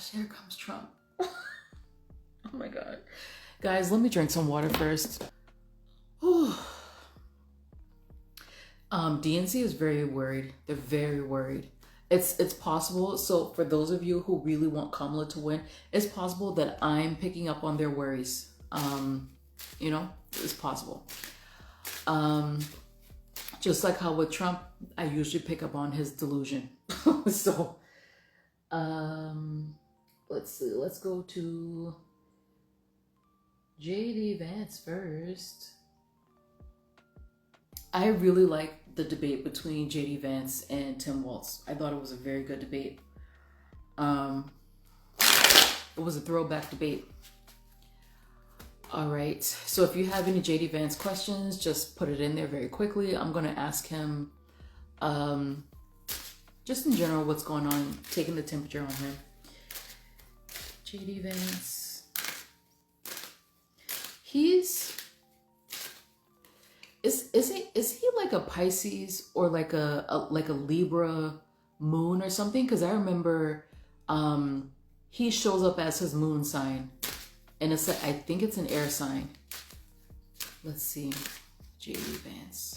gosh, here comes Trump. Oh my God. Guys, let me drink some water first. DNC is very worried. They're very worried. It's possible. So for those of you who really want Kamala to win, it's possible that I'm picking up on their worries. You know, it's possible. Just like how with Trump, I usually pick up on his delusion. So, let's see. Let's go to JD Vance first. I really liked the debate between JD Vance and Tim Walz. I thought it was a very good debate. It was a throwback debate. All right, so if you have any JD Vance questions, just put it in there very quickly. I'm gonna ask him, just in general, what's going on, taking the temperature on him. JD Vance, is he like a Pisces or like a Libra moon or something? Because I remember, he shows up as his moon sign. And it's like, I think it's an air sign. Let's see. JD Vance.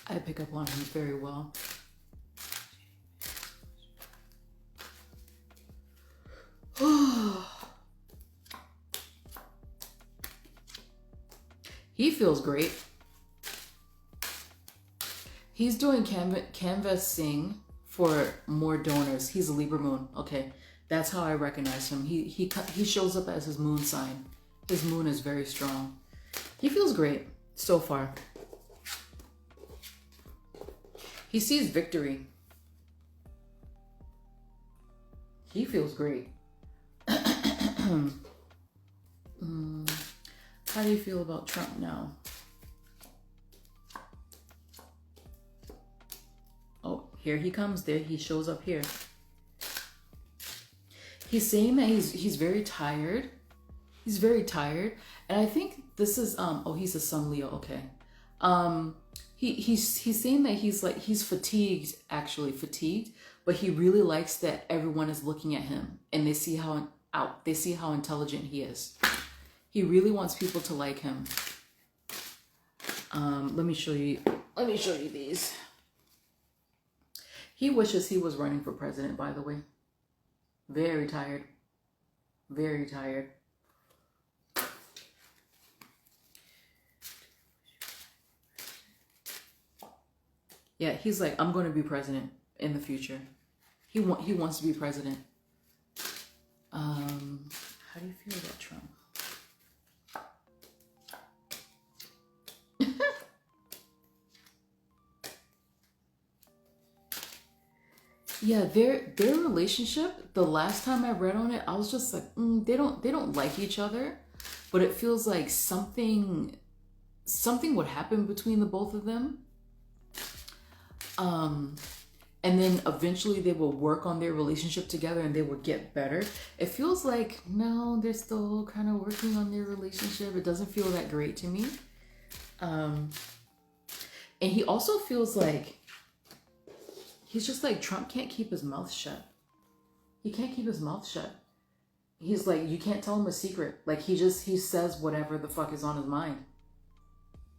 I pick up on him very well. He feels great. He's doing canvassing for more donors. He's a Libra moon. Okay. That's how I recognize him. He shows up as his moon sign. His moon is very strong. He feels great so far. He sees victory. He feels great. How do you feel about Trump now? Oh, here he comes. There he shows up here. He's saying that he's very tired. He's very tired. And I think this is, oh, he's a Sun Leo, okay. He's saying that he's fatigued, actually fatigued, but he really likes that everyone is looking at him and they see how intelligent he is. He really wants people to like him. Let me show you these. He wishes he was running for president, by the way. Very tired. Very tired. Yeah, he's like, I'm going to be president in the future. He wants to be president. How do you feel about Trump? Yeah, their relationship, the last time I read on it, I was just like, they don't like each other, but it feels like something would happen between the both of them. And then eventually they will work on their relationship together and they will get better. It feels like, no, they're still kind of working on their relationship. It doesn't feel that great to me. And he also feels like, he's just like, Trump can't keep his mouth shut. He can't keep his mouth shut. He's like, you can't tell him a secret. Like, he says whatever the fuck is on his mind.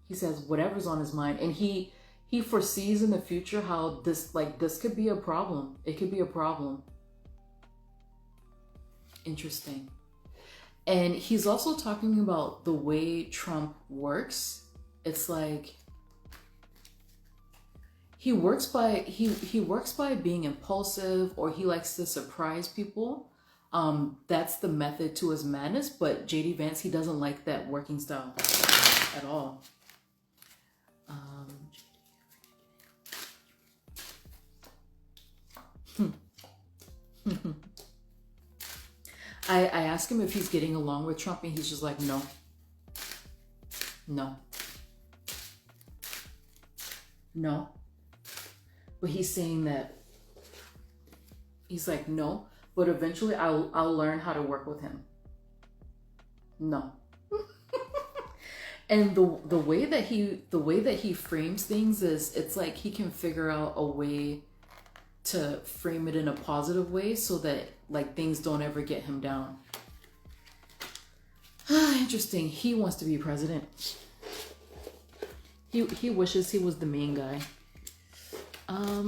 He says whatever's on his mind. And he foresees in the future how this could be a problem. It could be a problem. Interesting. And he's also talking about the way Trump works. It's like, he works by being impulsive, or he likes to surprise people. That's the method to his madness. But JD Vance, he doesn't like that working style at all. I asked him if he's getting along with Trump, and he's just like, no. But he's saying that, he's like, no, but eventually I'll learn how to work with him. No. And the way that he frames things is, it's like he can figure out a way to frame it in a positive way so that like things don't ever get him down. Interesting. He wants to be president. He wishes he was the main guy.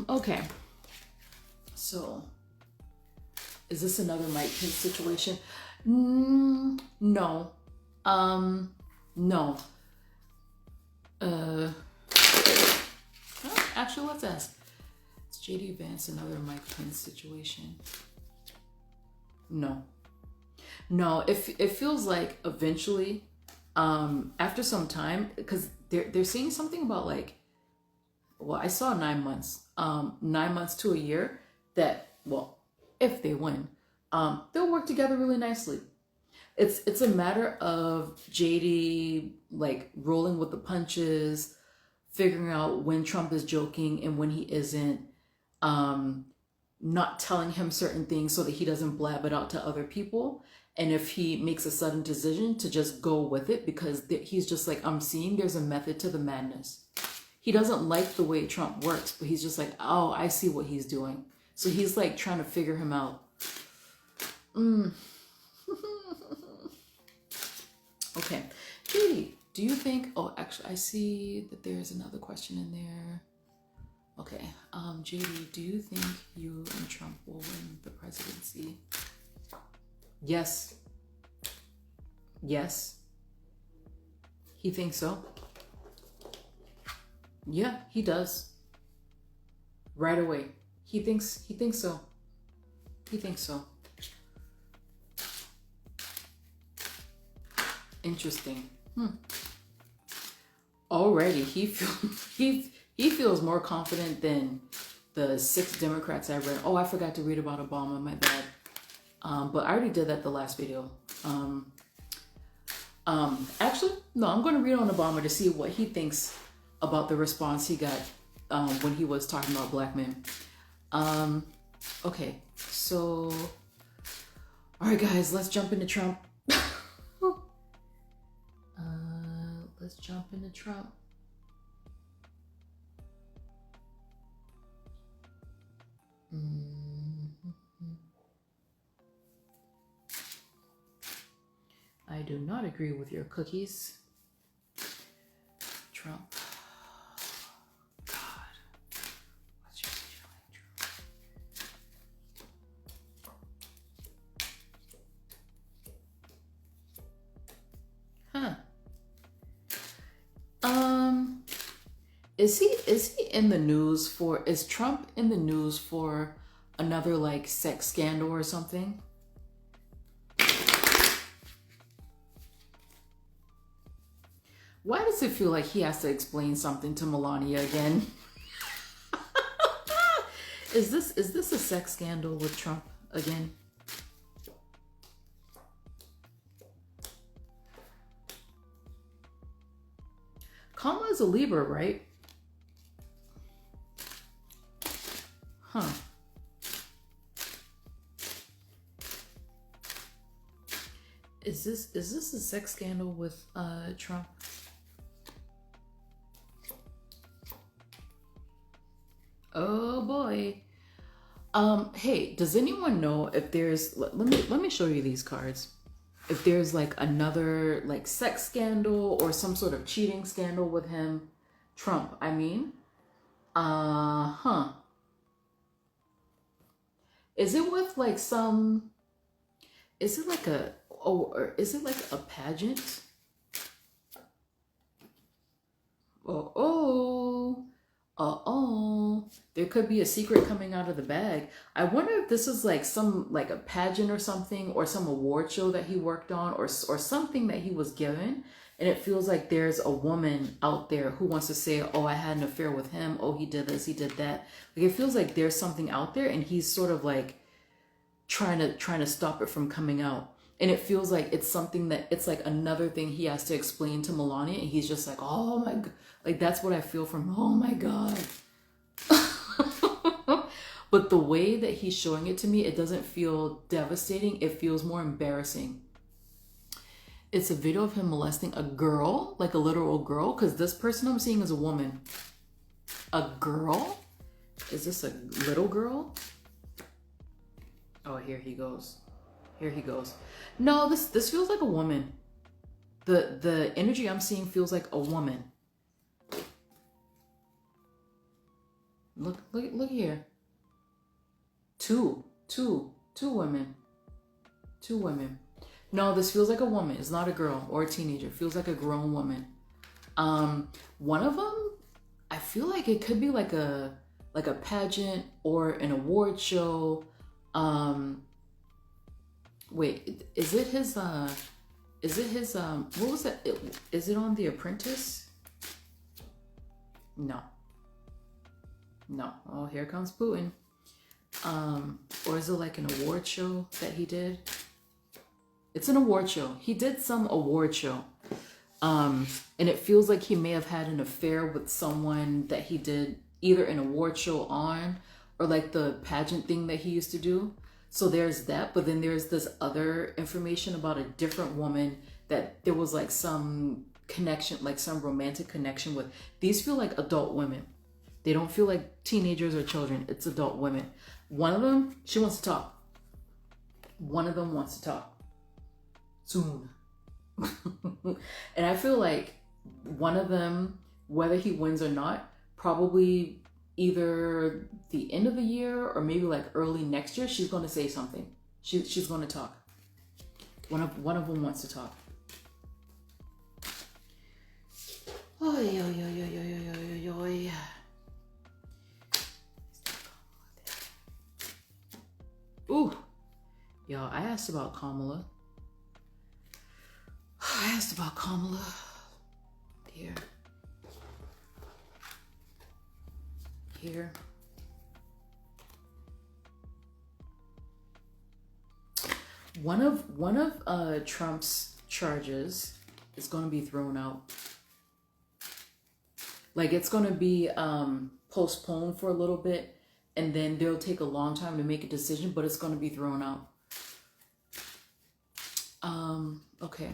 Okay. So, is this another Mike Pence situation? No. No. Actually, let's ask. Is JD Vance another Mike Pence situation? No. No, it feels like eventually, after some time, because they're saying something about like, well, I saw 9 months, 9 months to a year that, well, if they win, they'll work together really nicely. It's a matter of JD like rolling with the punches, figuring out when Trump is joking and when he isn't, not telling him certain things so that he doesn't blab it out to other people. And if he makes a sudden decision to just go with it because he's just like, I'm seeing there's a method to the madness. He doesn't like the way Trump works, but he's just like, oh, I see what he's doing. So he's like trying to figure him out. Okay. JD, do you think, oh, actually, I see that there's another question in there. Okay. JD, do you think you and Trump will win the presidency? Yes. Yes. He thinks so. Yeah, he does. Right away. He thinks so. He thinks so. Interesting. Already he feels more confident than the 6 Democrats I read. Oh, I forgot to read about Obama, my bad. But I already did that the last video. Actually, no, I'm going to read on Obama to see what he thinks about the response he got when he was talking about black men. Okay, so, all right, guys, let's jump into Trump. Let's jump into Trump. I do not agree with your cookies. Trump. God. What's your feeling, Trump? Is he in the news for, is Trump in the news for another like sex scandal or something? Why does it feel like he has to explain something to Melania again? Is this a sex scandal with Trump again? Kamala is a Libra, right? Huh. Is this a sex scandal with Trump? Oh boy. Hey, does anyone know if there's, let me show you these cards. If there's like another like sex scandal or some sort of cheating scandal with him, Trump, I mean. Is it with like some, is it like a, or is it like a pageant? There could be a secret coming out of the bag. I wonder if this is like some, like a pageant or something, or some award show that he worked on, or something that he was given. And it feels like there's a woman out there who wants to say, oh, I had an affair with him. Oh, he did this, he did that. Like, it feels like there's something out there and he's sort of like trying to stop it from coming out. And it feels like it's something that, it's like another thing he has to explain to Melania. And he's just like, oh my God. Like, that's what I feel from, oh my God. But the way that he's showing it to me, it doesn't feel devastating. It feels more embarrassing. It's a video of him molesting a girl, like a literal girl, because this person I'm seeing is a woman. A girl? Is this a little girl? Oh, here he goes. Here he goes. No, this feels like a woman. The energy I'm seeing feels like a woman. Look here. Two women. Two women. No, this feels like a woman. It's not a girl or a teenager. It feels like a grown woman. One of them, I feel like it could be like a pageant or an award show. Wait, is it his what was that? Is it on The Apprentice? No. Oh, here comes Putin. Or is it like an award show that he did? It's an award show. He did some award show. And it feels like he may have had an affair with someone that he did either an award show on or like the pageant thing that he used to do. So there's that, but then there's this other information about a different woman that there was like some connection, like some romantic connection with. These feel like adult women. They don't feel like teenagers or children. It's adult women. One of them, she wants to talk. One of them wants to talk. Soon. And I feel like one of them, whether he wins or not, probably either the end of the year or maybe like early next year, she's going to say something. She's going to talk. One of them wants to talk. Ooh, yo, I asked about Kamala. Here. One of Trump's charges is going to be thrown out. Like it's going to be postponed for a little bit, and then they'll take a long time to make a decision, but it's going to be thrown out. Okay.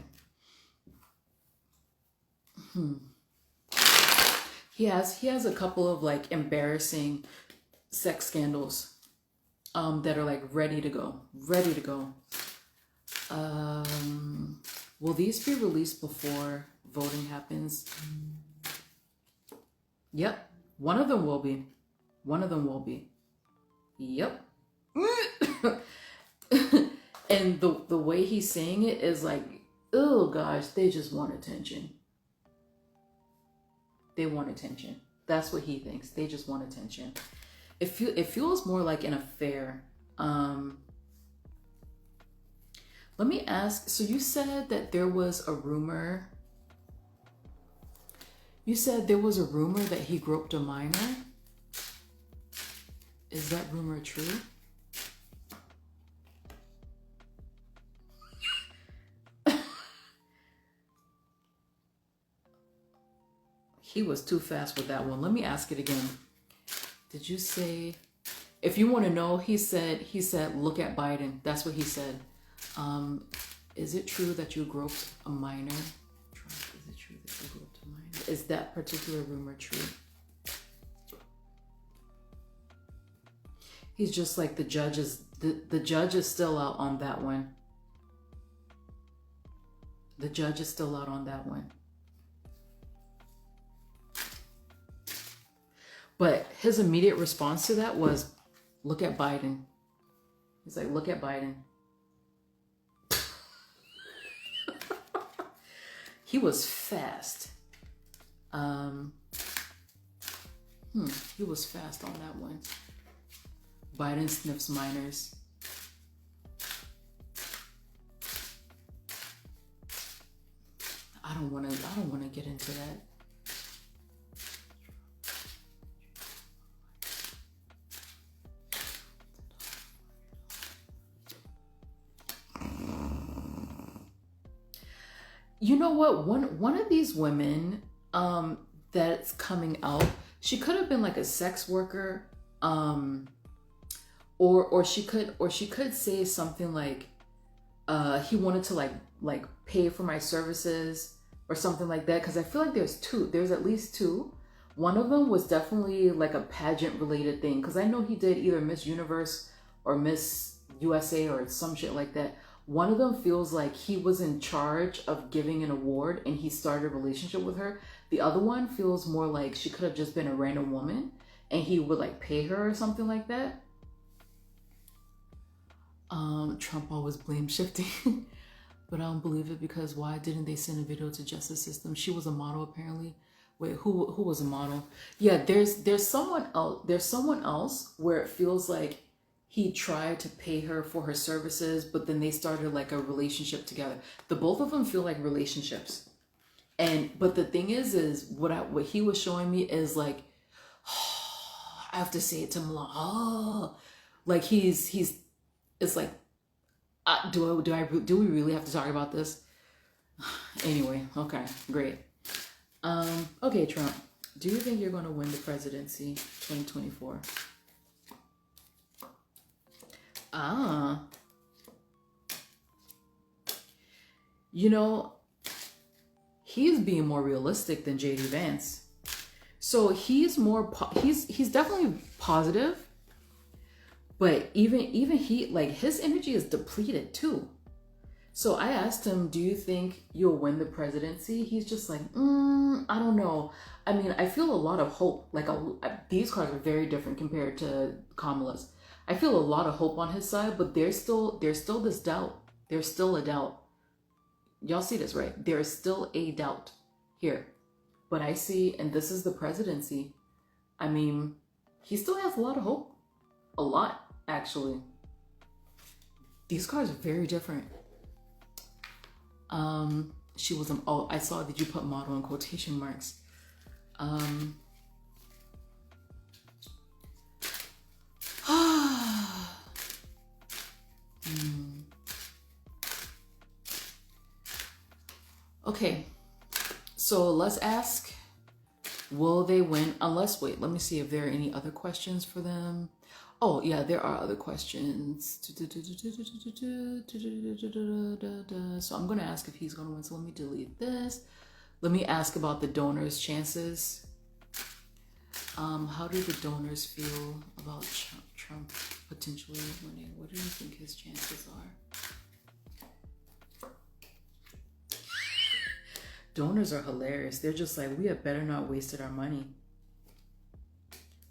He has a couple of like embarrassing sex scandals that are like ready to go. Will these be released before voting happens? Yep. One of them will be. Yep. And the way he's saying it is like, oh gosh, they just want attention. They want attention. That's what he thinks. They just want attention. It feels more like an affair. Let me ask, so you said that there was a rumor. You said there was a rumor that he groped a minor. Is that rumor true? He was too fast with that one. Let me ask it again. Did you say, if you want to know, he said, look at Biden. That's what he said. Is it true that you groped a minor? Trump, is it true that you groped a minor? Is that particular rumor true? He's just like the judge is still out on that one. The judge is still out on that one. But his immediate response to that was, look at Biden. He's like, look at Biden. He was fast. He was fast on that one. Biden sniffs minors. I don't want to get into that. You know what? One of these women that's coming out, she could have been like a sex worker, or she could say something like, he wanted to like pay for my services or something like that. Because I feel like there's at least two. One of them was definitely like a pageant related thing, because I know he did either Miss Universe or Miss USA or some shit like that. One of them feels like he was in charge of giving an award and he started a relationship with her. The other one feels more like she could have just been a random woman and he would like pay her or something like that. Trump always blame shifting. But I don't believe it, because why didn't they send a video to justice system? She was a model apparently. Wait, who was a model? Yeah, there's someone else. There's someone else where it feels like he tried to pay her for her services, but then they started like a relationship together. The both of them feel like relationships. But the thing is what he was showing me is like, I have to say it to him, like he's it's like, do we really have to talk about this? Anyway, okay, great. Okay, Trump, do you think you're going to win the presidency 2024? You know, he's being more realistic than JD Vance. So he's more he's definitely positive, but even he, like, his energy is depleted too. So I asked him, do you think you'll win the presidency? He's just like, I don't know. I mean, I feel a lot of hope. Like, these cards are very different compared to Kamala's. I feel a lot of hope on his side, but there's still this doubt. There's still a doubt. Y'all see this, right? There is still a doubt here. But I see, and this is the presidency. I mean, he still has a lot of hope. A lot, actually. These cards are very different. She was oh, I saw that you put model in quotation marks. Okay, so let's ask, will they win? Unless, wait, let me see if there are any other questions for them. Oh, yeah, there are other questions. So I'm going to ask if he's going to win. So let me delete this. Let me ask about the donors' chances. How do the donors feel about Trump potentially winning? What do you think his chances are? Donors are hilarious. They're just like, we had better not wasted our money.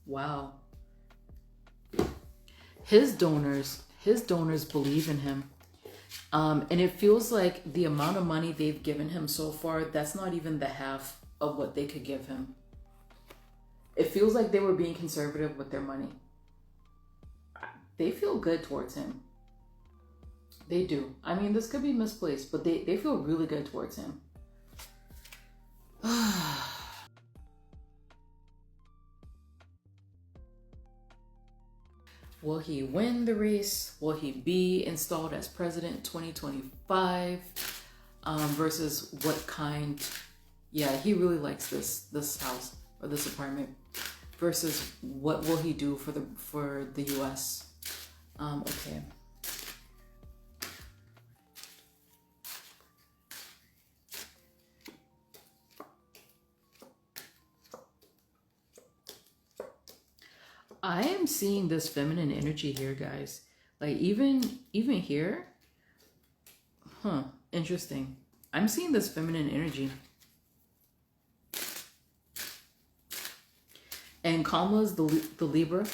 Wow. His donors believe in him. And it feels like the amount of money they've given him so far, that's not even the half of what they could give him. It feels like they were being conservative with their money. They feel good towards him. They do. I mean, this could be misplaced, but they feel really good towards him. Will he win the race? Will he be installed as president 2025? Versus what kind? Yeah, he really likes this house or this apartment. Versus what will he do for the U.S.? Okay. I am seeing this feminine energy here, guys. Like, even here. Interesting. I'm seeing this feminine energy. And Kamala's the Libra.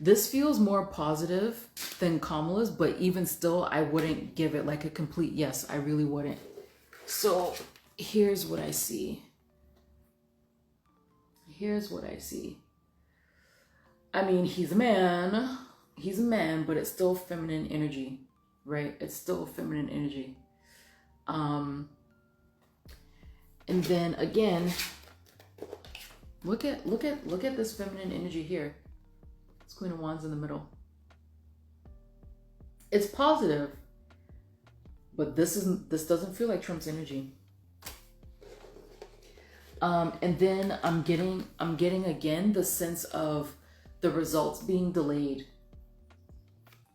This feels more positive than Kamala's, but even still, I wouldn't give it like a complete yes. I really wouldn't. So here's what I see. Here's what I see. I mean, he's a man. He's a man, but it's still feminine energy, right? It's still feminine energy. And then again, look at this feminine energy here. It's Queen of Wands in the middle. It's positive, but this doesn't feel like Trump's energy. And then I'm getting again the sense of the results being delayed.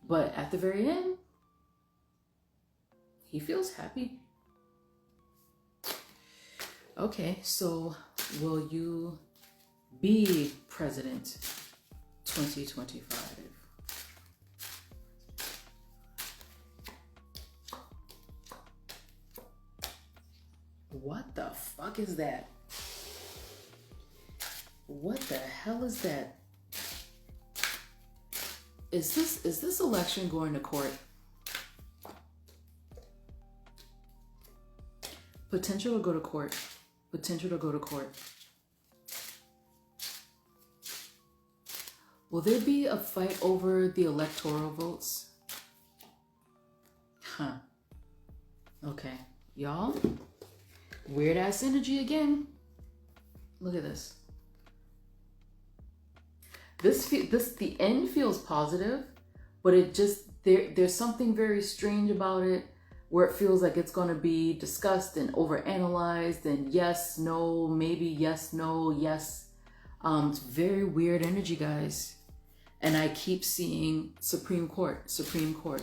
But at the very end, he feels happy. Okay, so Will you be president 2025? What the fuck is that? What the hell is that? Is this election going to court? Potential to go to court. Potential to go to court. Will there be a fight over the electoral votes? Huh. Okay. Y'all, weird ass energy again. Look at this. The end feels positive, but it just, there's something very strange about it where it feels like it's going to be discussed and overanalyzed and yes, no, maybe, yes, no, yes. It's very weird energy, guys. And I keep seeing Supreme Court, Supreme Court.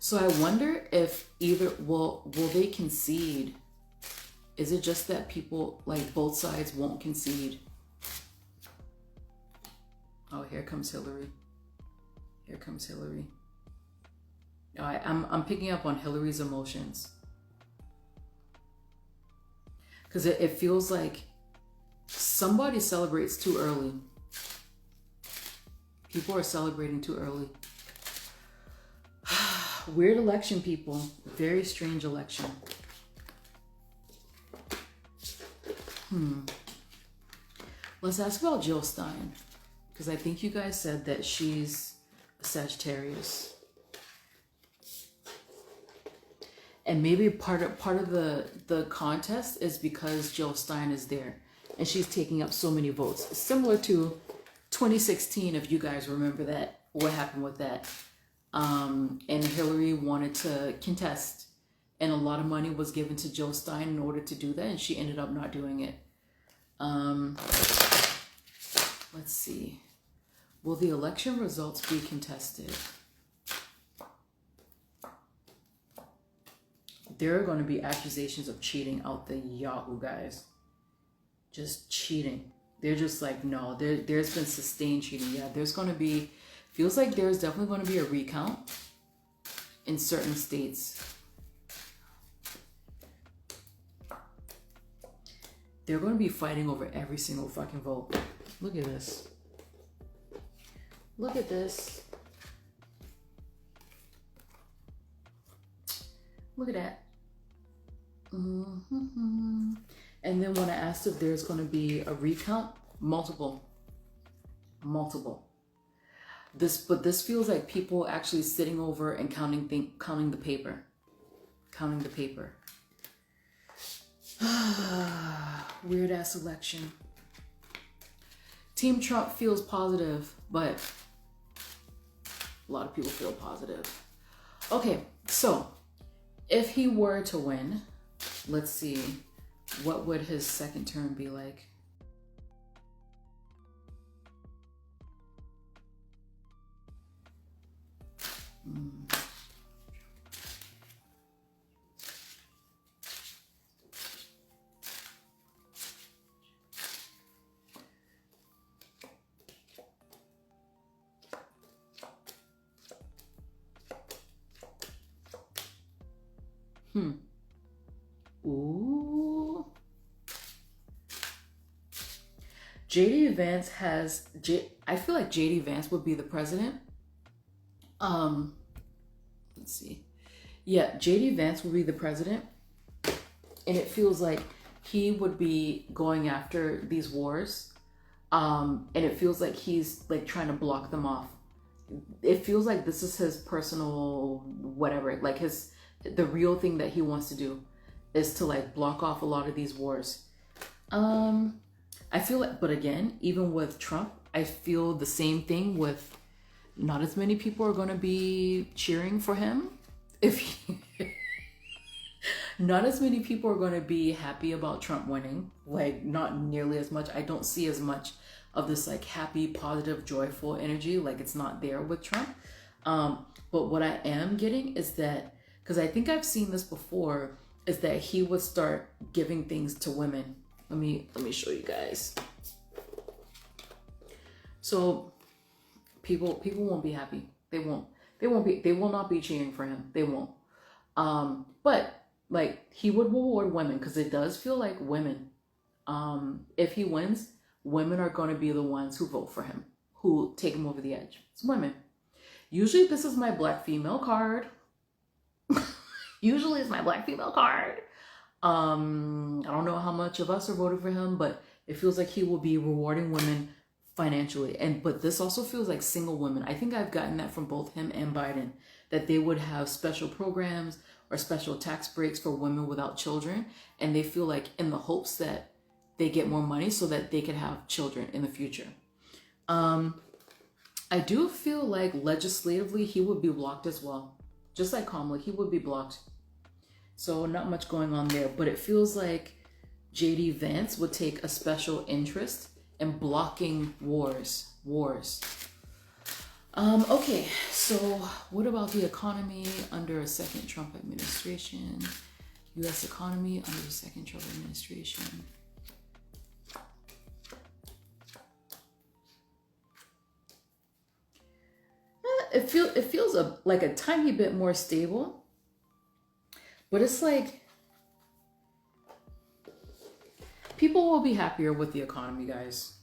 So I wonder if either, will they concede? Is it just that people, like both sides won't concede? Oh, here comes Hillary. Here comes Hillary. I'm picking up on Hillary's emotions. Because it feels like somebody celebrates too early. People are celebrating too early. Weird election, people. Very strange election. Let's ask about Jill Stein. Because I think you guys said that she's a Sagittarius. And maybe part of the contest is because Jill Stein is there. And she's taking up so many votes. Similar to 2016, if you guys remember that. What happened with that. And Hillary wanted to contest. And a lot of money was given to Jill Stein in order to do that. And she ended up not doing it. Let's see. Will the election results be contested? There are going to be accusations of cheating out the Yahoo, guys. Just cheating. They're just like, no, there's been sustained cheating. Yeah, there's going to be, feels like there's definitely going to be a recount in certain states. They're going to be fighting over every single fucking vote. Look at this. Look at this. Look at that. And then when I asked if there's going to be a recount, multiple. But this feels like people actually sitting over and counting the paper. Counting the paper. Weird ass election. Team Trump feels positive, but a lot of people feel positive. Okay, so if he were to win, let's see, what would his second term be like? Ooh. JD Vance has, I feel like JD Vance would be the president. Let's see. Yeah, JD Vance would be the president. And it feels like he would be going after these wars. And it feels like he's like trying to block them off. It feels like this is his personal whatever, like the real thing that he wants to do is to like block off a lot of these wars. I feel like, but again, even with Trump, I feel the same thing with not as many people are going to be cheering for him. Not as many people are going to be happy about Trump winning, like not nearly as much. I don't see as much of this like happy, positive, joyful energy. Like it's not there with Trump. But what I am getting is that, because I think I've seen this before, is that he would start giving things to women. Let me show you guys. So people won't be happy. They will not be cheering for him. They won't. But like he would reward women, because it does feel like women, if he wins, women are going to be the ones who vote for him, who take him over the edge. It's women. Usually this is my black female card. Usually it's my black female card. I don't know how much of us are voting for him, but it feels like he will be rewarding women financially. But this also feels like single women. I think I've gotten that from both him and Biden, that they would have special programs or special tax breaks for women without children. And they feel like in the hopes that they get more money so that they can have children in the future. I do feel like legislatively he would be blocked as well. Just like Kamala, he would be blocked. So not much going on there, but it feels like JD Vance would take a special interest in blocking wars. Okay, so what about the economy under a second Trump administration? U.S. economy under the second Trump administration. It feels like a tiny bit more stable, but it's like people will be happier with the economy, guys.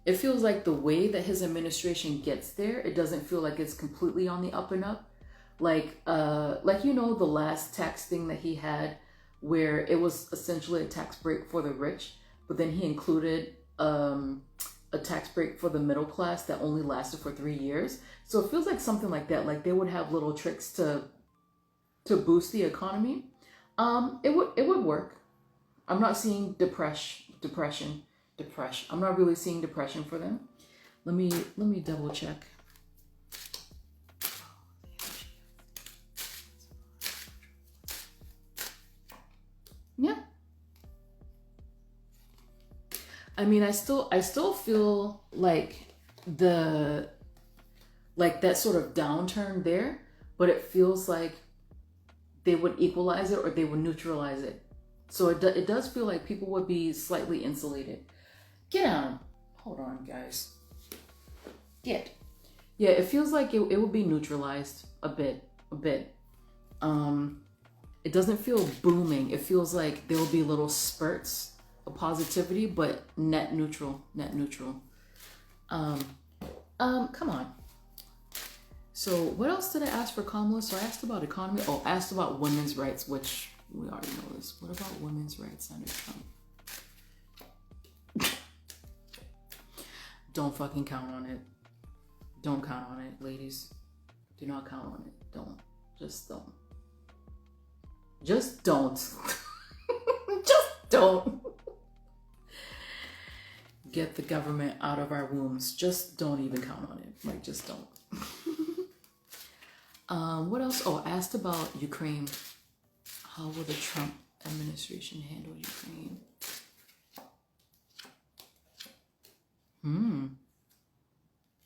It feels like the way that his administration gets there, it doesn't feel like it's completely on the up and up. Like you know, the last tax thing that he had, where it was essentially a tax break for the rich, but then he included a tax break for the middle class that only lasted for 3 years. So it feels like something like that. Like they would have little tricks to boost the economy. It would work. I'm not seeing depression. I'm not really seeing depression for them. Let me double check. Yeah. I mean, I still feel like that sort of downturn there, but it feels like they would equalize it or they would neutralize it. So it does feel like people would be slightly insulated. Get down. Hold on, guys. Get. Yeah, it feels like it would be neutralized a bit. It doesn't feel booming. It feels like there will be little spurts of positivity, but net neutral. Come on. So what else did I ask for Kamala? So I asked about economy. Oh, I asked about women's rights, which we already know this. What about women's rights under Trump? Don't fucking count on it. Don't count on it, ladies. Do not count on it. Don't. Just don't. Just don't. Just don't. Get the government out of our wombs. Just don't even count on it. Like, just don't. What else? Oh, I asked about Ukraine. How will the Trump administration handle Ukraine?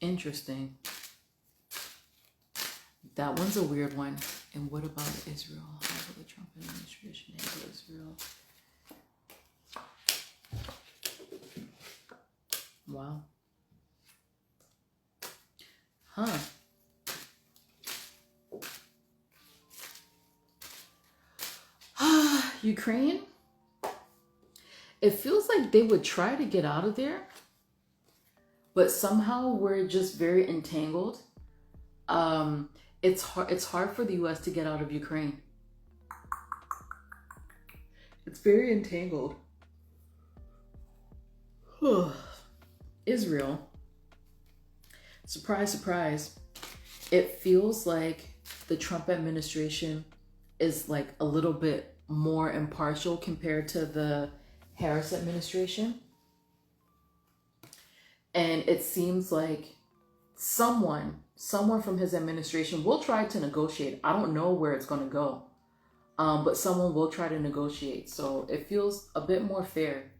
Interesting. That one's a weird one. And what about Israel? How will the Trump administration handle Israel? Wow. Huh. Ukraine? It feels like they would try to get out of there, but somehow we're just very entangled. It's hard for the US to get out of Ukraine. It's very entangled. Israel. Surprise, surprise. It feels like the Trump administration is like a little bit more impartial compared to the Harris administration. And it seems like someone from his administration will try to negotiate. I don't know where it's going to go, but someone will try to negotiate. So it feels a bit more fair,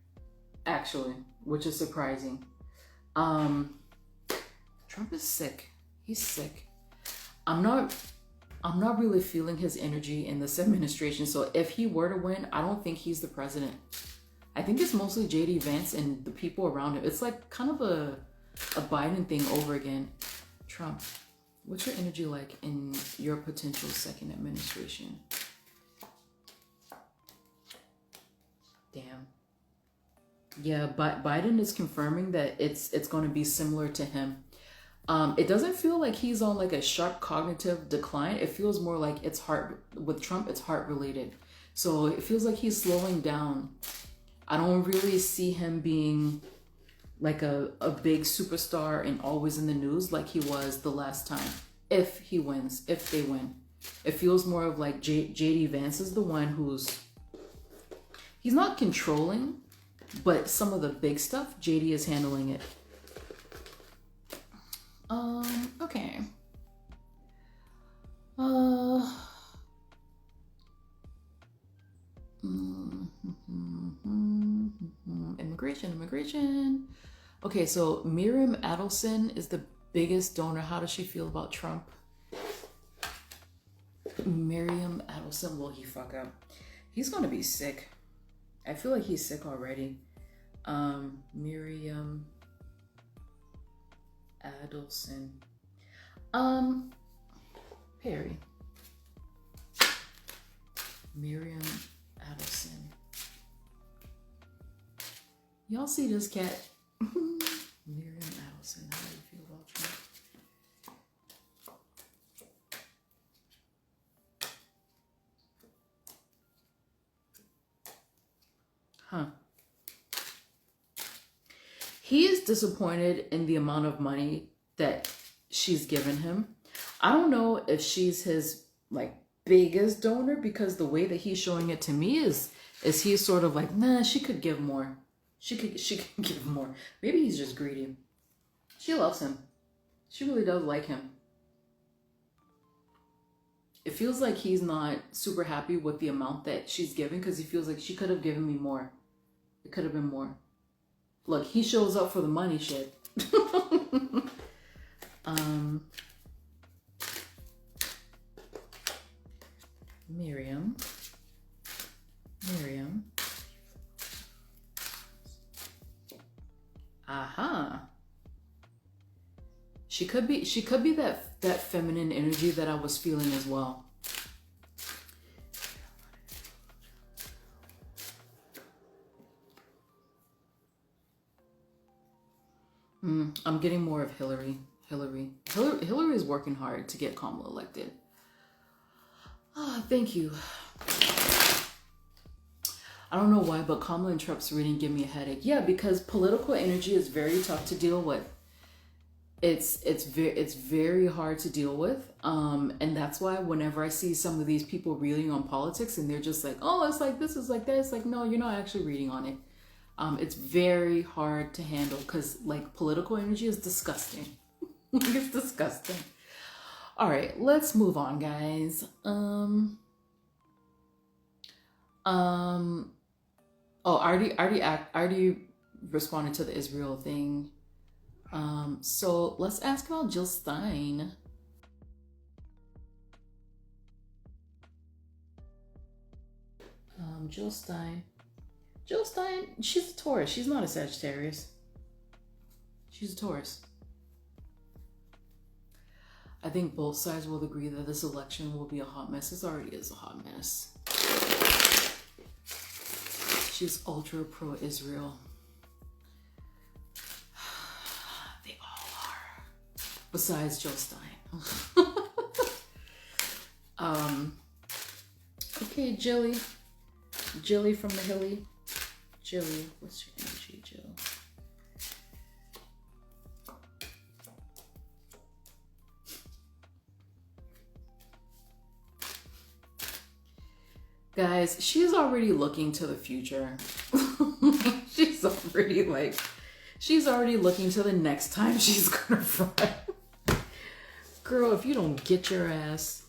actually, which is surprising. Trump is sick. He's sick. I'm not I'm not really feeling his energy in this administration. So if he were to win, I don't think he's the president. I think it's mostly JD Vance and the people around him. It's like kind of a Biden thing over again. Trump, what's your energy like in your potential second administration? Damn. Yeah, but Biden is confirming that it's going to be similar to him. It doesn't feel like he's on like a sharp cognitive decline. It feels more like it's heart, with Trump, it's heart related. So it feels like he's slowing down. I don't really see him being like a big superstar and always in the news like he was the last time. If he wins, if they win. It feels more of like JD Vance is the one he's not controlling, but some of the big stuff, JD is handling it. Okay. Immigration. Okay, so Miriam Adelson is the biggest donor. How does she feel about Trump? Miriam Adelson, will he fuck up? He's gonna be sick. I feel like he's sick already. Miriam Adelson. Perry. Miriam Adelson. Y'all see this cat? Miriam Adelson. How do you feel about Trump? Huh. He is disappointed in the amount of money that she's given him. I don't know if she's his like biggest donor, because the way that he's showing it to me is he's sort of like, nah, she could give more. She could give more. Maybe he's just greedy. She loves him. She really does like him. It feels like he's not super happy with the amount that she's giving, because he feels like she could have given me more. It could have been more. Look, he shows up for the money shit. Miriam. Aha. She could be that feminine energy that I was feeling as well. I'm getting more of Hillary. Hillary is working hard to get Kamala elected. Thank you. I don't know why, but Kamala and Trump's reading give me a headache. Yeah, because political energy is very tough to deal with. It's very hard to deal with. And that's why whenever I see some of these people reading on politics and they're just like, oh, it's like this, is like that, it's like, no, you're not actually reading on it. It's very hard to handle, because like political energy is disgusting. It's disgusting. All right, let's move on, guys. Oh, I already responded to the Israel thing. So let's ask about Jill Stein. Jill Stein, she's a Taurus. She's not a Sagittarius. She's a Taurus. I think both sides will agree that this election will be a hot mess. It already is a hot mess. She's ultra pro-Israel. They all are. Besides Jill Stein. Okay, Jilly from the Hilly. Jilly, what's your energy, Jill? Guys, she's already looking to the future. She's already looking to the next time she's gonna fry. Girl, if you don't get your ass,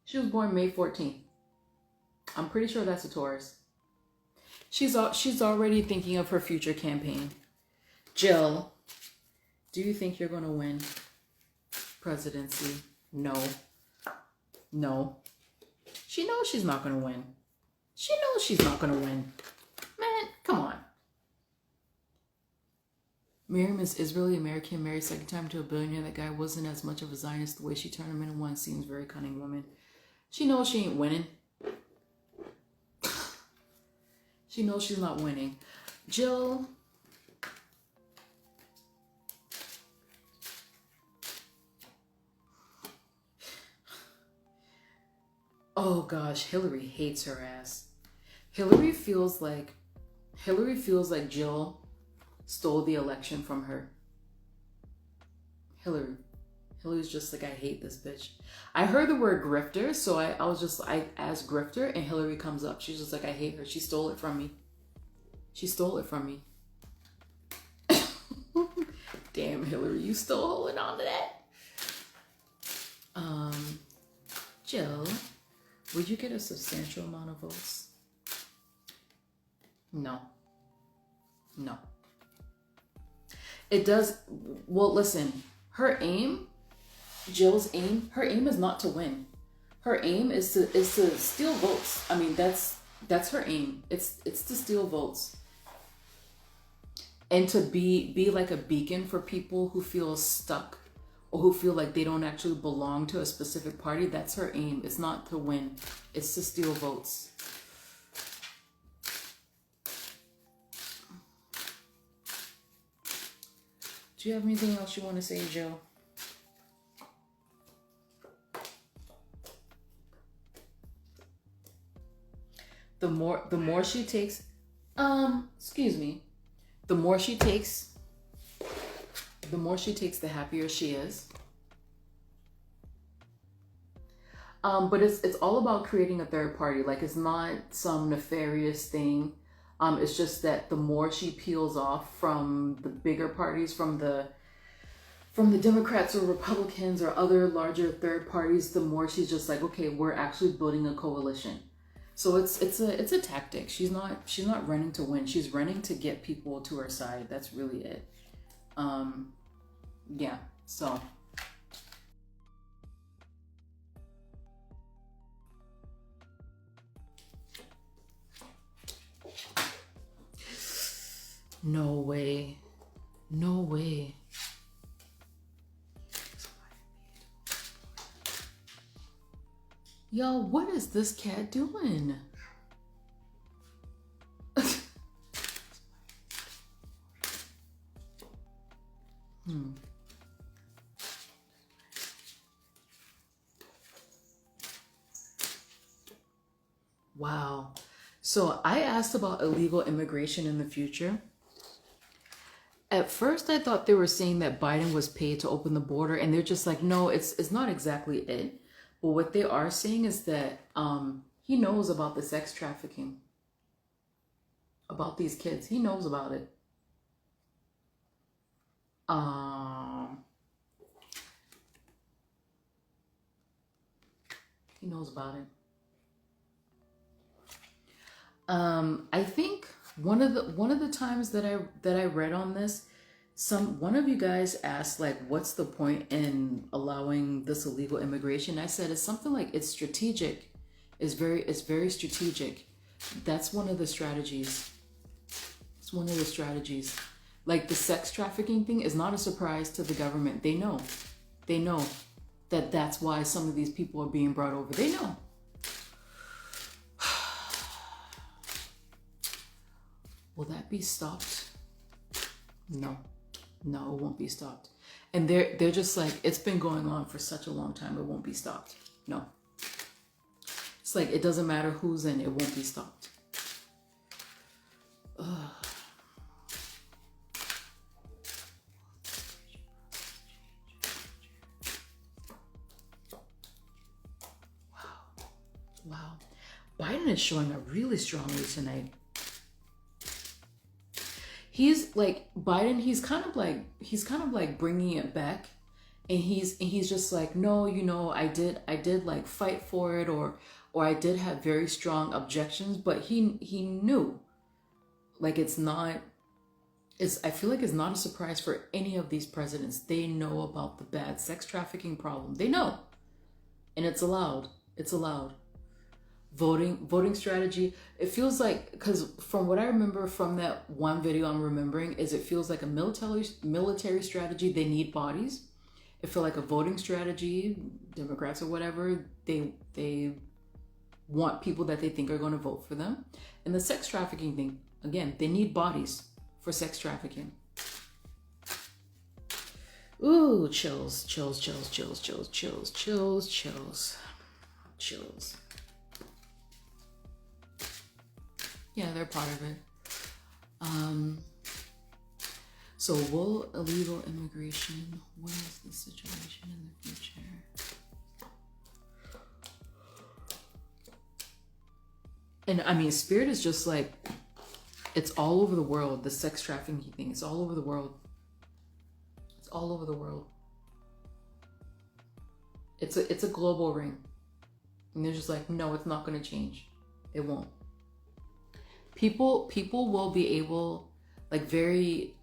She was born May 14th. I'm pretty sure that's a Taurus. She's already thinking of her future campaign. Jill, do you think you're going to win presidency? No. No. She knows she's not going to win. She knows she's not going to win. Man, come on. Miriam is Israeli American, married second time to a billionaire. That guy wasn't as much of a Zionist. The way she turned him into one seems very cunning woman. She knows she ain't winning. She knows she's not winning. Jill. Oh gosh, Hillary hates her ass. Hillary feels like Jill stole the election from her. Hillary's just like, I hate this bitch. I heard the word grifter, so I asked grifter, and Hillary comes up. She's just like, I hate her. She stole it from me. She stole it from me. Damn, Hillary, you still holding on to that? Jill, would you get a substantial amount of votes? No. No. It does. Well, listen, her aim, Jill's aim, her aim is not to win. Her aim is to steal votes. I mean, that's her aim. It's to steal votes. And to be like a beacon for people who feel stuck or who feel like they don't actually belong to a specific party. That's her aim. It's not to win. It's to steal votes. Do you have anything else you want to say, Jill? The more she takes, excuse me, the more she takes, the happier she is. But it's all about creating a third party. Like, it's not some nefarious thing. It's just that the more she peels off from the bigger parties, from the Democrats or Republicans or other larger third parties, the more she's just like, okay, we're actually building a coalition. So it's a tactic. She's not running to win. She's running to get people to her side. That's really it. Yeah. So. No way. No way. Yo, what is this cat doing? Wow. So I asked about illegal immigration in the future. At first, I thought they were saying that Biden was paid to open the border, and they're just like, no, it's not exactly it. But what they are saying is that he knows about the sex trafficking, about these kids. He knows about it. He knows about it. I think one of the times that I read on this, one of you guys asked, like, what's the point in allowing this illegal immigration? I said it's something like it's strategic. It's very strategic. That's one of the strategies. It's one of the strategies. Like, the sex trafficking thing is not a surprise to the government. They know that that's why some of these people are being brought over. They know. Will that be stopped? No, it won't be stopped. And they're just like, it's been going on for such a long time. It won't be stopped. No. It's like, it doesn't matter who's in, it won't be stopped. Ugh. Wow. Biden is showing up really strongly tonight. He's like, Biden, he's kind of like bringing it back, and he's just like, no, I did like fight for it, or I did have very strong objections, but he knew, like, it's not I feel like it's not a surprise for any of these presidents. They know about the bad sex trafficking problem. They know. And it's allowed. It's allowed. Voting strategy. It feels like, because from what I remember from that one video I'm remembering, is it feels like a military strategy. They need bodies. It feels like a voting strategy. Democrats or whatever, they want people that they think are going to vote for them. And the sex trafficking thing, again, they need bodies for sex trafficking. Ooh, chills, chills, chills, chills, chills, chills, chills, chills, chills. Yeah, they're part of it. So will illegal immigration, what is the situation in the future? And I mean, Spirit is just like, it's all over the world. The sex trafficking thing, it's all over the world. It's all over the world. It's a global ring. And they're just like, no, it's not going to change. It won't. People will be able, like very,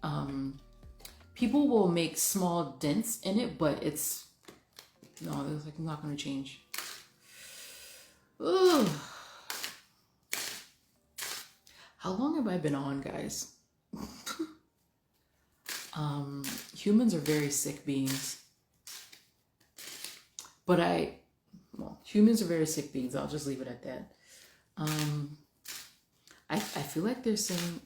people will make small dents in it, but it's, no, it's like not going to change. Ugh. How long have I been on, guys? Humans are very sick beings. But humans are very sick beings. I'll just leave it at that. I feel like they're saying,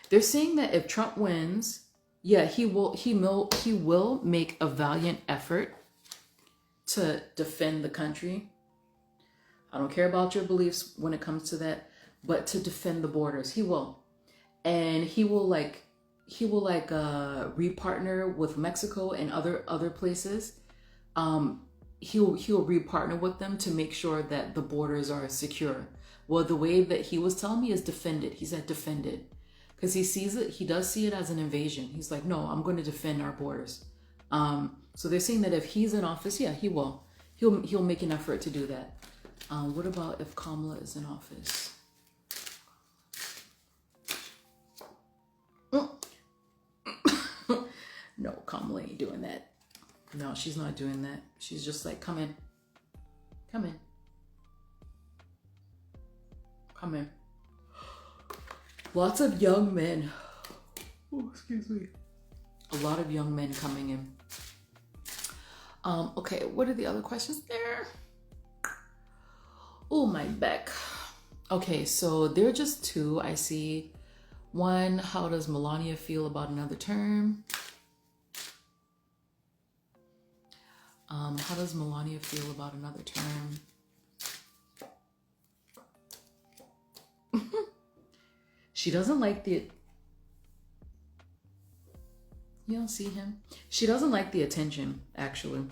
that if Trump wins, yeah, he will make a valiant effort to defend the country. I don't care about your beliefs when it comes to that, but to defend the borders, he will. And he will repartner with Mexico and other places. He'll repartner with them to make sure that the borders are secure. Well, the way that he was telling me is defend it. He said defend it. Because he does see it as an invasion. He's like, no, I'm going to defend our borders. So they're saying that if he's in office, yeah, he will. He'll make an effort to do that. What about if Kamala is in office? No, Kamala ain't doing that. No, she's not doing that. She's just like, come in. Come in. Come in. Lots of young men. Oh, excuse me. A lot of young men coming in. Okay, what are the other questions there? Oh, my back. Okay, so there are just two I see. One, how does Melania feel about another term? How does Melania feel about another term? She doesn't like the... You don't see him? She doesn't like the attention, actually.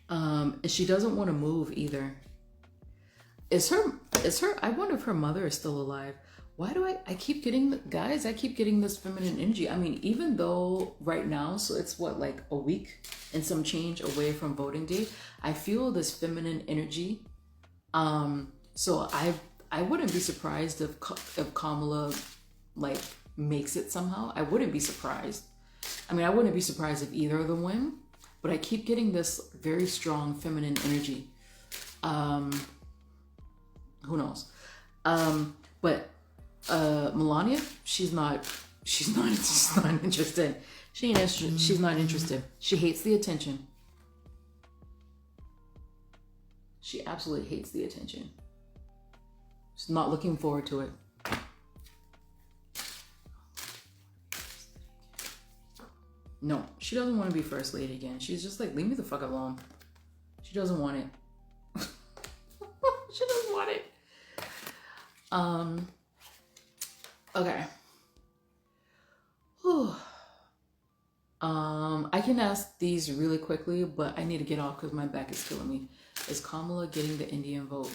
And she doesn't want to move either. I wonder if her mother is still alive. Why do I keep getting, guys, I keep getting this feminine energy. I mean, even though right now, so it's what, like a week and some change away from voting day, I feel this feminine energy. So I wouldn't be surprised if Kamala like makes it somehow. I wouldn't be surprised. I mean, I wouldn't be surprised if either of them win, but I keep getting this very strong feminine energy. Who knows? But Melania, she's not interested. She's not interested. She hates the attention. She absolutely hates the attention. She's not looking forward to it. No, she doesn't want to be first lady again. She's just like, leave me the fuck alone. She doesn't want it. She doesn't want it. Okay. Whew. I can ask these really quickly, but I need to get off because my back is killing me. Is Kamala getting the Indian vote?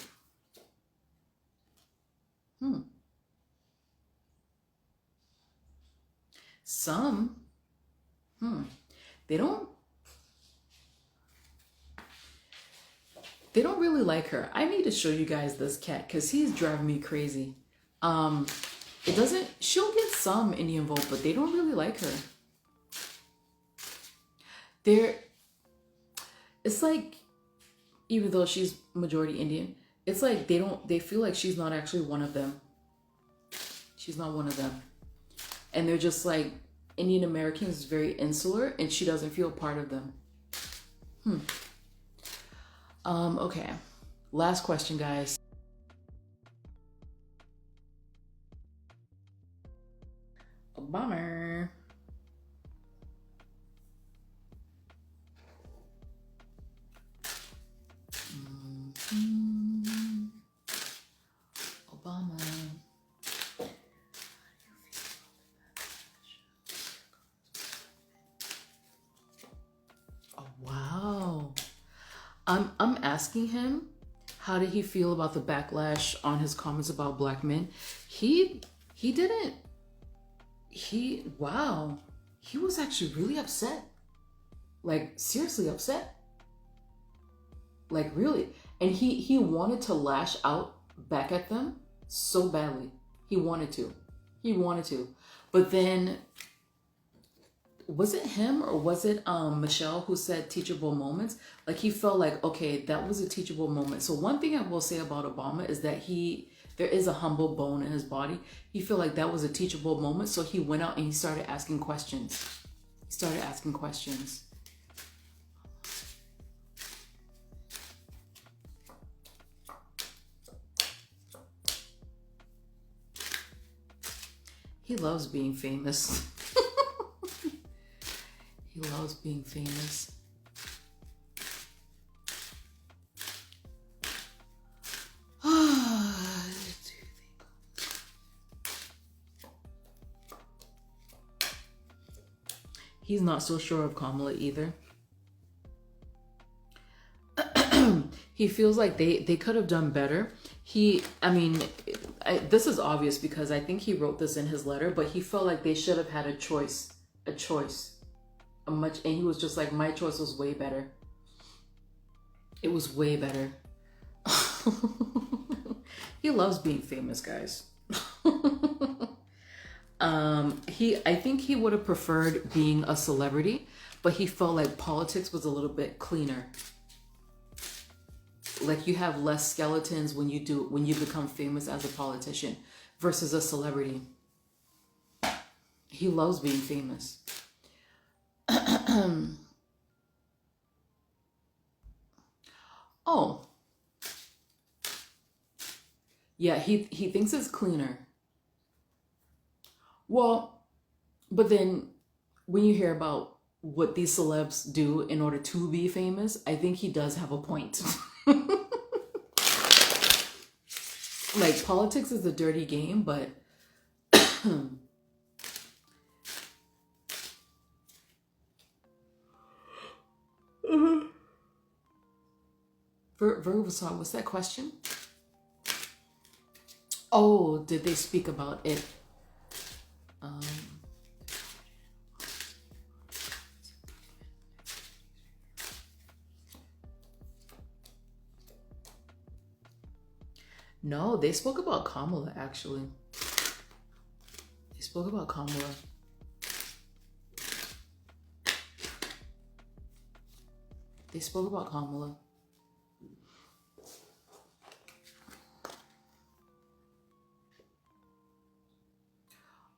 Some. They don't. They don't really like her. I need to show you guys this cat because he's driving me crazy. It doesn't, she'll get some Indian vote, but they don't really like her. It's like, even though she's majority Indian, it's like they feel like she's not actually one of them. She's not one of them. And they're just like, Indian Americans is very insular and she doesn't feel part of them. Okay. Last question, guys. A bummer. Obama. Oh, wow. I'm asking him, how did he feel about the backlash on his comments about black men? He didn't. Wow. He was actually really upset. Like, seriously upset. Like, really. And he wanted to lash out back at them so badly. He wanted to. But then, was it him or was it Michelle who said teachable moments? Like, he felt like, okay, that was a teachable moment. So one thing I will say about Obama is that there is a humble bone in his body. He felt like that was a teachable moment. So he went out and he started asking questions. He loves being famous. He loves being famous. He's not so sure of Kamala either. He feels like they could have done better. This is obvious because I think he wrote this in his letter, but he felt like they should have had a choice. And he was just like, my choice was way better. It was way better. He loves being famous, guys. I think he would have preferred being a celebrity, but he felt like politics was a little bit cleaner. Like, you have less skeletons when you become famous as a politician versus a celebrity. He loves being famous. Oh. Yeah, he thinks it's cleaner. Well, but then when you hear about what these celebs do in order to be famous, I think he does have a point. Like, politics is a dirty game, but Veruvasaur, what's that question? Oh, did they speak about it? No, they spoke about Kamala, actually. They spoke about Kamala.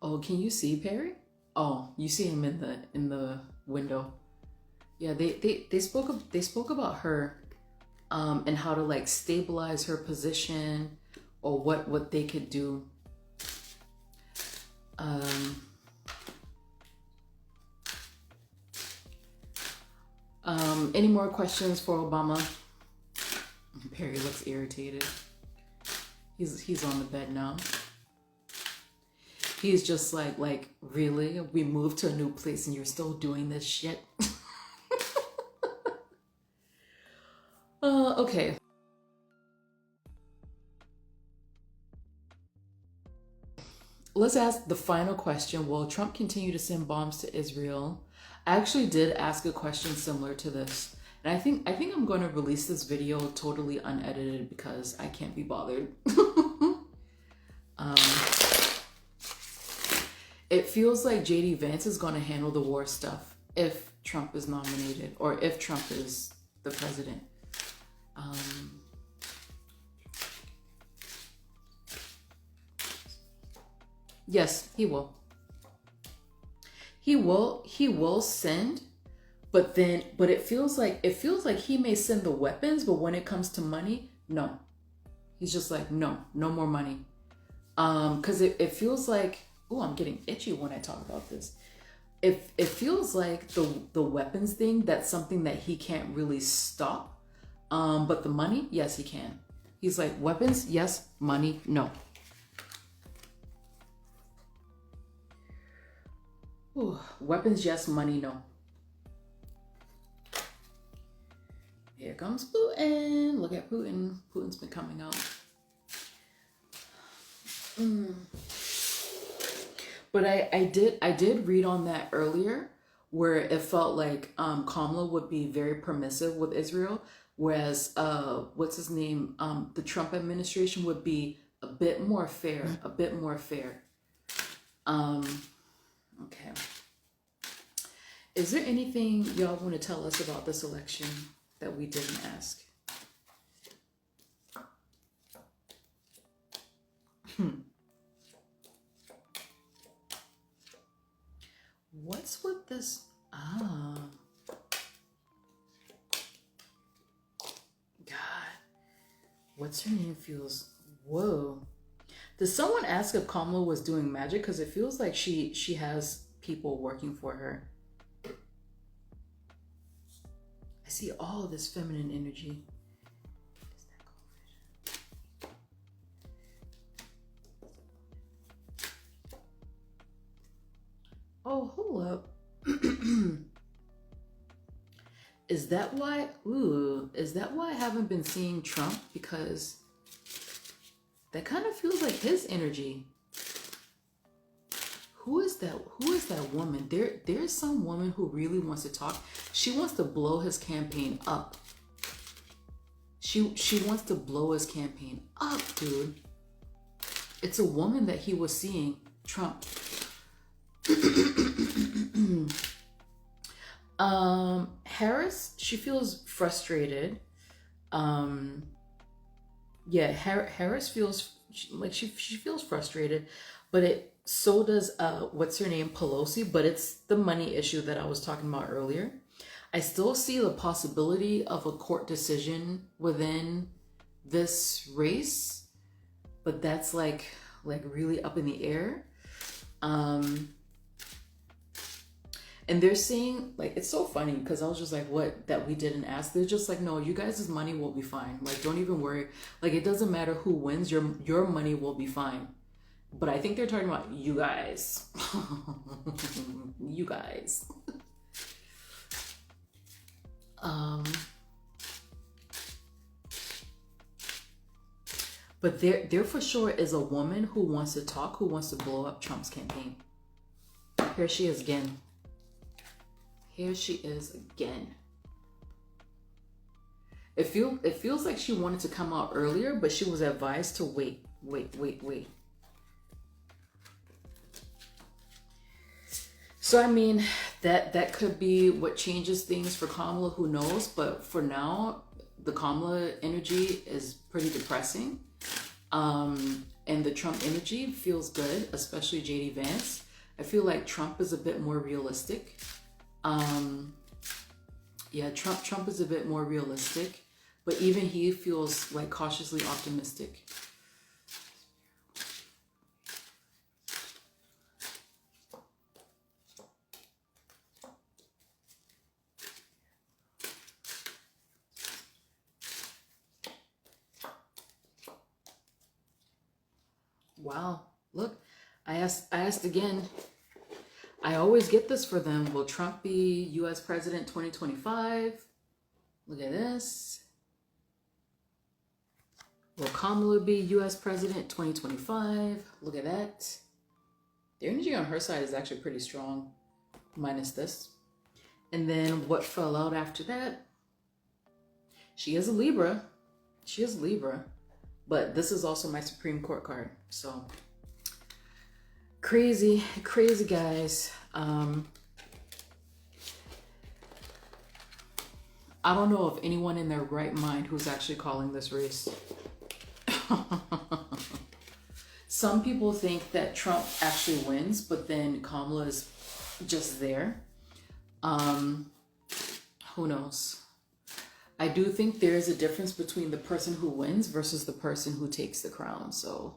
Oh, can you see Perry? Oh, you see him in the window. Yeah, they spoke about her, and how to, like, stabilize her position, or what they could do. Any more questions for Obama? Perry looks irritated. He's on the bed now. He's just like, really? We moved to a new place and you're still doing this shit? Okay. Let's ask the final question. Will Trump continue to send bombs to Israel? I actually did ask a question similar to this, And I think I'm going to release this video totally unedited because I can't be bothered. um, it feels like JD Vance is going to handle the war stuff if Trump is nominated or if Trump is the president. Yes, he will. He will send, but it feels like he may send the weapons, but when it comes to money, no. He's just like, no more money. Because it feels like, oh, I'm getting itchy when I talk about this. It feels like the weapons thing, that's something that he can't really stop. But the money, yes, he can. He's like, weapons, yes, money, no. Ooh, weapons, yes, money, no. Here comes Putin. Look at Putin. Putin's been coming out. But I did read on that earlier, where it felt like Kamala would be very permissive with Israel, whereas what's his name, the Trump administration would be a bit more fair, Okay. Is there anything y'all want to tell us about this election that we didn't ask? What's with this? God. What's her name feels... Whoa. Did someone ask if Kamala was doing magic? Because it feels like she has people working for her. I see all of this feminine energy. Oh, hold up. Is that why I haven't been seeing Trump? Because that kind of feels like his energy. Who is that woman? There's some woman who really wants to talk. She wants to blow his campaign up. She wants to blow his campaign up, dude. It's a woman that he was seeing, Trump. Harris, she feels frustrated. Harris feels like she feels frustrated, but so does what's her name, Pelosi, but it's the money issue that I was talking about earlier. I still see the possibility of a court decision within this race, but that's like really up in the air. And they're saying, like, it's so funny because I was just like, what, that we didn't ask? They're just like, no, you guys' money will be fine. Like, don't even worry. Like, it doesn't matter who wins, your money will be fine. But I think they're talking about you guys. You guys. But there for sure is a woman who wants to talk, who wants to blow up Trump's campaign. Here she is again. Here she is again. It feels like she wanted to come out earlier, but she was advised to wait. So I mean, that could be what changes things for Kamala, who knows? But for now, the Kamala energy is pretty depressing. And the Trump energy feels good, especially JD Vance. I feel like Trump is a bit more realistic. Trump is a bit more realistic, but even he feels like cautiously optimistic. Wow, look, I asked again. I always get this for them. Will Trump be U.S. President 2025? Look at this. Will Kamala be U.S. President 2025? Look at that. The energy on her side is actually pretty strong, minus this. And then what fell out after that? She is a Libra. She is Libra. But this is also my Supreme Court card. So crazy, crazy guys. I don't know of anyone in their right mind who's actually calling this race. Some people think that Trump actually wins, but then Kamala is just there. Who knows? I do think there is a difference between the person who wins versus the person who takes the crown. So,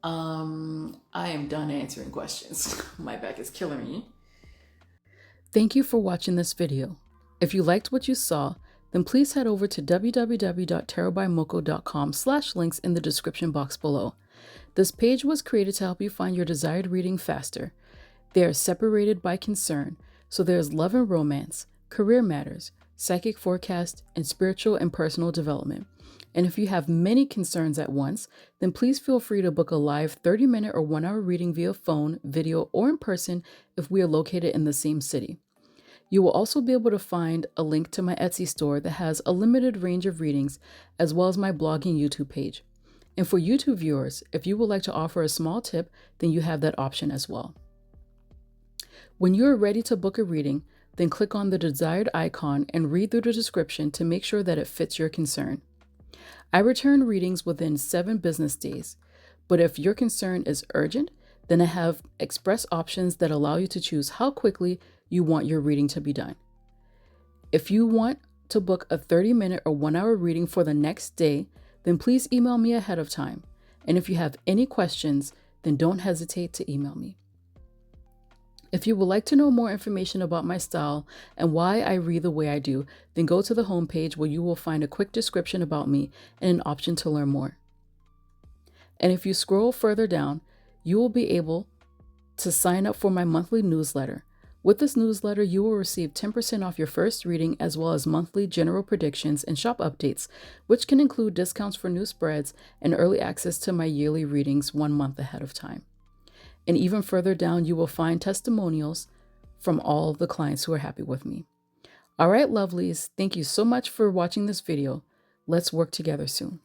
I am done answering questions. My back is killing me. Thank you for watching this video. If you liked what you saw, then please head over to www.tarottbymoko.com/links in the description box below. This page was created to help you find your desired reading faster. They are separated by concern, so there's love and romance, career matters, psychic forecast, and spiritual and personal development. And if you have many concerns at once, then please feel free to book a live 30-minute or 1-hour reading via phone, video, or in person if we are located in the same city. You will also be able to find a link to my Etsy store that has a limited range of readings, as well as my blog and YouTube page. And for YouTube viewers, if you would like to offer a small tip, then you have that option as well. When you are ready to book a reading, then click on the desired icon and read through the description to make sure that it fits your concern. I return readings within 7 business days, but if your concern is urgent, then I have express options that allow you to choose how quickly you want your reading to be done. If you want to book a 30-minute or 1-hour reading for the next day, then please email me ahead of time. And if you have any questions, then don't hesitate to email me. If you would like to know more information about my style and why I read the way I do, then go to the homepage where you will find a quick description about me and an option to learn more. And if you scroll further down, you will be able to sign up for my monthly newsletter. With this newsletter, you will receive 10% off your first reading, as well as monthly general predictions and shop updates, which can include discounts for new spreads and early access to my yearly readings 1 month ahead of time. And even further down, you will find testimonials from all of the clients who are happy with me. All right, lovelies, thank you so much for watching this video. Let's work together soon.